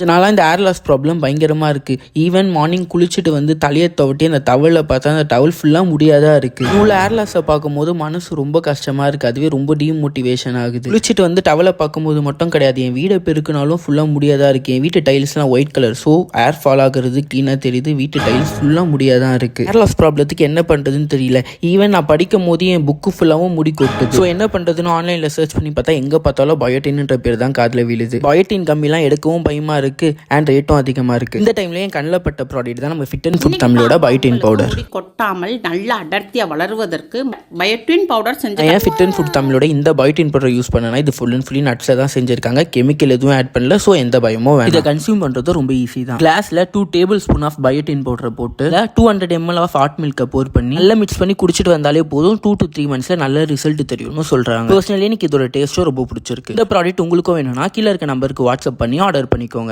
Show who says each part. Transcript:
Speaker 1: இதனால இந்த ஏர் loss problem பயங்கரமாக இருக்குது. ஈவன் மார்னிங் குளிச்சுட்டு வந்து தலையை துவட்டி அந்த டவலில் பார்த்தா அந்த டவல் ஃபுல்லாக முடியாதா இருக்குது. இவ்வளோ ஏர் லாஸை பார்க்கும்போது மனசு ரொம்ப கஷ்டமாக இருக்குது. அதுவே ரொம்ப டீமோட்டிவேஷன் ஆகுது. குளிச்சுட்டு வந்து டவலை பார்க்கும்போது மட்டும் கிடையாது, என் வீடை பெருக்கினாலும் ஃபுல்லாக முடியாதா இருக்குது. என் வீட்டு டைல்ஸ்லாம் white colour, so air fall ஆகுறது க்ளீனாக தெரியுது. வீட்டு டைல்ஸ் ஃபுல்லாக முடியாதான் இருக்குது. ஏர் லாஸ் ப்ராப்ளத்துக்கு என்ன பண்ணுறதுன்னு தெரியல. ஈவன் நான் படிக்கும் போது என் புக்கு ஃபுல்லாகவும் முடி கொட்டுது. ஸோ என்ன பண்ணுறதுன்னு ஆன்லைனில் சர்ச் பண்ணி பார்த்தா எங்கே பார்த்தாலும் பயோட்டின்ன்ற பேர் தான் காதில் விழுது. பயோட்டின் கம்மிலாம் எடுக்கவும் பயமாக இருக்குது அண்ட் ரேட்டும் அதிகமாக இருக்குது. இந்த டைம்ல என் கண்ணில் பட்ட ப்ராடக்ட் தான் நம்ம ஃபிட் அண்ட் ஃபுட் தமிழோட பயோட்டின் பவுடர்.
Speaker 2: கொட்டாமல் நல்லா அடர்த்தியாக வளருவதற்கு பயோட்டின் பவுடர் செஞ்சு
Speaker 1: ஏன் ஃபிட் அண்ட் ஃபுட் தமிழோட இந்த பயோட்டின் பவுடர் யூஸ் பண்ணனா இது ஃபுல் அண்ட் ஃபுல்லி நட்ஸை தான் செஞ்சிருக்காங்க. கெமிக்கல் எதுவும் ஆட் பண்ணல. ஸோ எந்த பயமும் வேண்டாம். இதை கன்சியூம் பண்ணுறது ரொம்ப ஈஸி தான். கிளாஸில் 2 டேபிள் ஸ்பூன் ஆஃப் பயோட்டின் பவுடரை போட்டு 200 ml ஆஃப் ஹாட் மில்கை போர் பண்ணி நல்லா மிக்ஸ் பண்ணி குடிச்சிட்டு வந்தாலே போதும். 2 to 3 monthsல நல்ல ரிசல்ட் தெரியும்னு சொல்றாங்க. பர்சனலி எனக்கு இதோட டேஸ்ட்டும் ரொம்ப பிடிச்சிருக்கு. இந்த ப்ராடக்ட் உங்களுக்கும் வேணும்னா கீழே இருக்க நம்பருக்கு வாட்ஸ்அப் பண்ணி ஆர்டர் பண்ணிக்கோங்க.